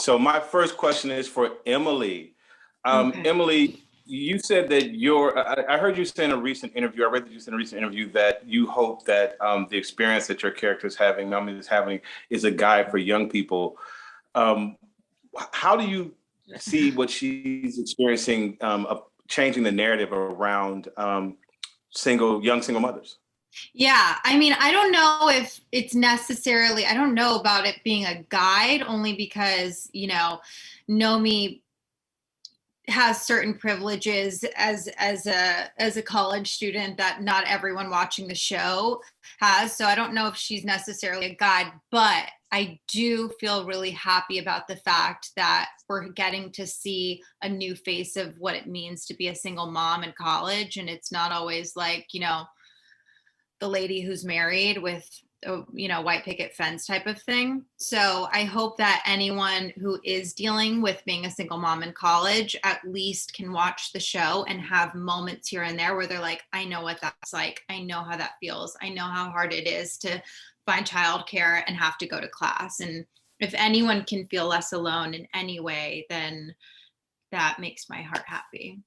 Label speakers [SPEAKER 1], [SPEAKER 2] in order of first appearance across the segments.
[SPEAKER 1] So my first question is for Emily.
[SPEAKER 2] Okay.
[SPEAKER 1] Emily, you said that I heard you say in a recent interview, I read that you said in a recent interview that you hope that the experience that your character is having, Melanie is having, is a guide for young people. Um, how do you see what she's experiencing of changing the narrative around young single mothers?
[SPEAKER 2] Yeah, I mean, I don't know if it's necessarily, I don't know about it being a guide, only because, Nomi has certain privileges as a college student that not everyone watching the show has. So I don't know if she's necessarily a guide, but I do feel really happy about the fact that we're getting to see a new face of what it means to be a single mom in college. And it's not always like, the lady who's married with a white picket fence type of thing. So I hope that anyone who is dealing with being a single mom in college at least can watch the show and have moments here and there where they're like, I know what that's like. I know how that feels. I know how hard it is to find childcare and have to go to class. And if anyone can feel less alone in any way, then that makes my heart happy.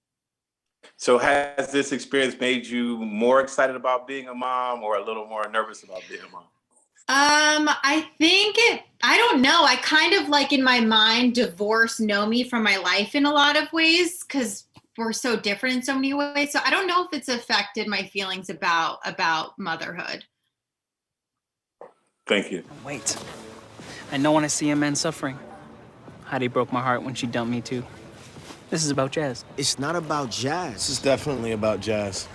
[SPEAKER 1] So has this experience made you more excited about being a mom or a little more nervous about being a mom?
[SPEAKER 2] I don't know. I kind of like in my mind divorce Nomi from my life in a lot of ways because we're so different in so many ways. So I don't know if it's affected my feelings about motherhood.
[SPEAKER 1] Thank you.
[SPEAKER 3] Wait. I know when I see a man suffering. Heidi broke my heart when she dumped me too. This is about Jazz.
[SPEAKER 4] It's not about Jazz.
[SPEAKER 5] This is definitely about Jazz.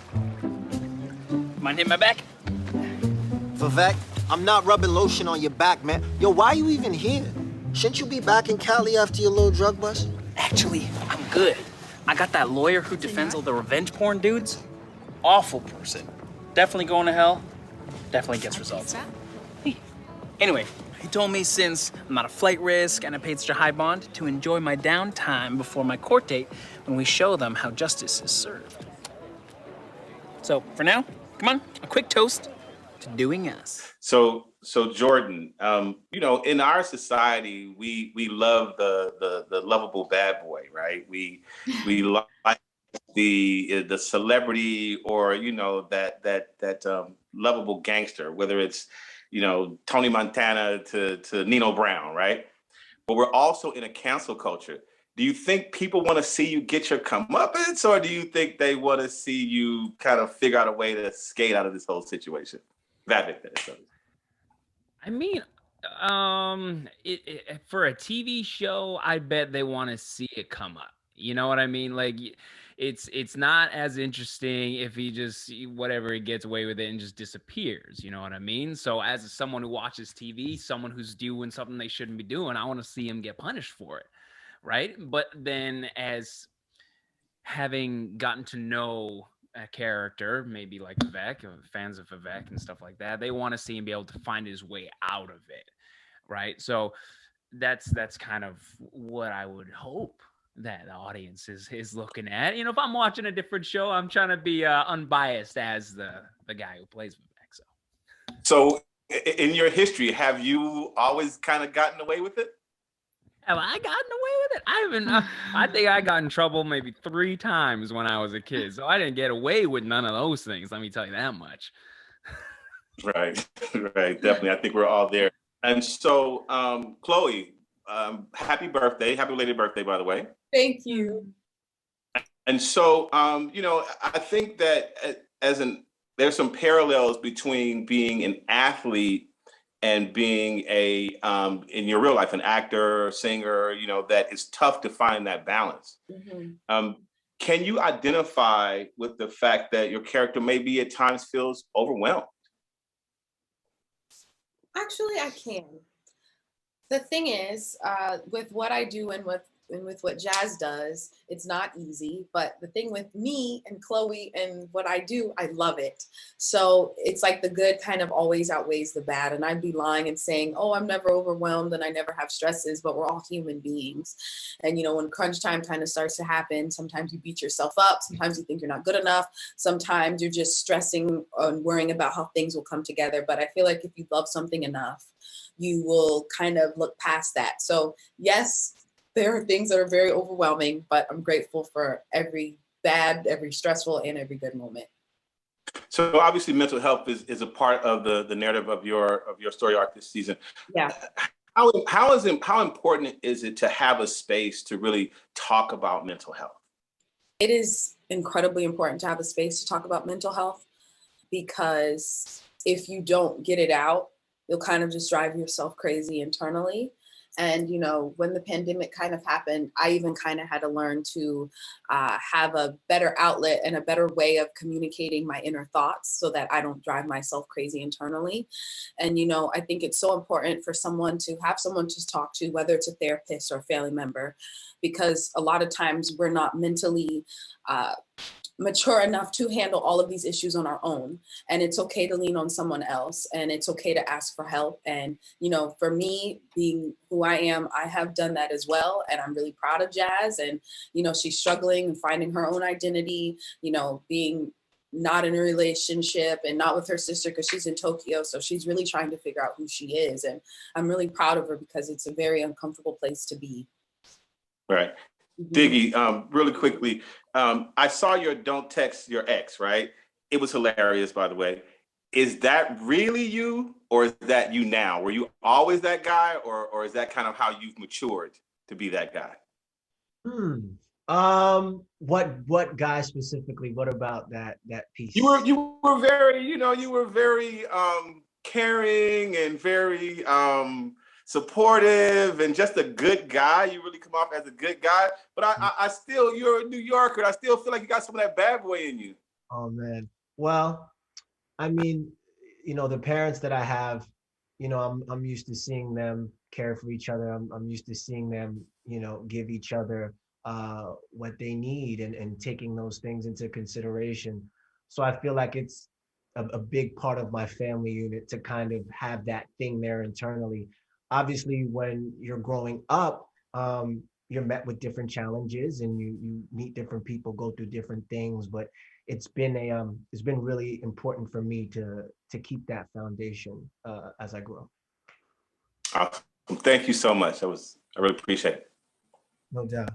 [SPEAKER 3] Mind hitting my back?
[SPEAKER 4] Vivek, I'm not rubbing lotion on your back, man. Yo, why are you even here? Shouldn't you be back in Cali after your little drug bust?
[SPEAKER 3] Actually, I'm good. I got that lawyer who defends all the revenge porn dudes. Awful person. Definitely going to hell. Definitely gets results. Anyway, he told me since I'm not a flight risk and I paid such a high bond to enjoy my downtime before my court date when we show them how justice is served. So for now, come on, a quick toast to doing us.
[SPEAKER 1] So Jordan, in our society, we love the lovable bad boy, right? We like the celebrity or that lovable gangster, whether it's Tony Montana to Nino Brown, right? But we're also in a cancel culture. Do you think people want to see you get your comeuppance, or do you think they want to see you kind of figure out a way to skate out of this whole situation?
[SPEAKER 6] I mean, for a TV show, I bet they want to see it come up. You know what I mean? Like, it's not as interesting if he just whatever he gets away with it and just disappears. You know what I mean? So as someone who watches TV, someone who's doing something they shouldn't be doing, I want to see him get punished for it, right? But then as having gotten to know a character, maybe like Vivek, fans of Vivek and stuff like that, they want to see him be able to find his way out of it, right? So that's kind of what I would hope that the audience is looking at. If I'm watching a different show, I'm trying to be unbiased as the guy who plays Vivek.
[SPEAKER 1] So in your history, have you always kind of gotten away with it?
[SPEAKER 6] Have I gotten away with it? I haven't. I think I got in trouble maybe 3 times when I was a kid. So I didn't get away with none of those things. Let me tell you that much.
[SPEAKER 1] Right. Definitely. I think we're all there. And so, Chloe, happy birthday. Happy belated birthday, by the way.
[SPEAKER 7] Thank you.
[SPEAKER 1] And so, I think that there's some parallels between being an athlete and being in your real life, an actor, singer, that it's tough to find that balance. Mm-hmm. Can you identify with the fact that your character maybe at times feels overwhelmed?
[SPEAKER 7] Actually, I can. The thing is, with what I do and with what Jazz does, it's not easy. But the thing with me and Chloe and what I do, I love it. So it's like the good kind of always outweighs the bad. And I'd be lying and saying, oh, I'm never overwhelmed and I never have stresses, but we're all human beings. And, when crunch time kind of starts to happen, sometimes you beat yourself up. Sometimes you think you're not good enough. Sometimes you're just stressing and worrying about how things will come together. But I feel like if you love something enough, you will kind of look past that. So yes, there are things that are very overwhelming, but I'm grateful for every bad, every stressful, and every good moment.
[SPEAKER 1] So obviously mental health is a part of the narrative of your story arc this season.
[SPEAKER 7] Yeah.
[SPEAKER 1] How important is it to have a space to really talk about mental health?
[SPEAKER 7] It is incredibly important to have a space to talk about mental health, because if you don't get it out, you'll kind of just drive yourself crazy internally. And, you know, when the pandemic kind of happened, I even kind of had to learn to have a better outlet and a better way of communicating my inner thoughts so that I don't drive myself crazy internally. And, you know, I think it's so important for someone to have someone to talk to, whether it's a therapist or a family member, because a lot of times we're not mentally mature enough to handle all of these issues on our own. And it's okay to lean on someone else, and it's okay to ask for help. And, you know, for me, being who I am, I have done that as well. And I'm really proud of Jazz. And, you know, she's struggling and finding her own identity, you know, being not in a relationship and not with her sister because she's in Tokyo. So she's really trying to figure out who she is. And I'm really proud of her because it's a very uncomfortable place to be.
[SPEAKER 1] Right. Diggy, really quickly, I saw your "Don't Text Your Ex," right? It was hilarious, by the way. Is that really you, or is that you now? Were you always that guy, or is that kind of how you've matured to be that guy?
[SPEAKER 8] What guy specifically? What about that piece?
[SPEAKER 1] You were very, you were very caring and very supportive and just a good guy. You really come off as a good guy. But I still, you're a New Yorker. I still feel like you got some of that bad boy in you.
[SPEAKER 8] Oh man. Well, I mean, you know, the parents that I have, you know, I'm used to seeing them care for each other. I'm used to seeing them, you know, give each other what they need and taking those things into consideration. So I feel like it's a big part of my family unit to kind of have that thing there internally. Obviously, when you're growing up, you're met with different challenges and you meet different people, go through different things, but it's been really important for me to keep that foundation as I grow.
[SPEAKER 1] Awesome. Thank you so much. I really appreciate it.
[SPEAKER 8] No doubt.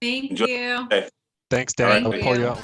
[SPEAKER 2] Thank
[SPEAKER 1] Enjoy
[SPEAKER 2] you.
[SPEAKER 1] the day.
[SPEAKER 9] Thanks, Dan.
[SPEAKER 1] All right.
[SPEAKER 9] I'll pull you out.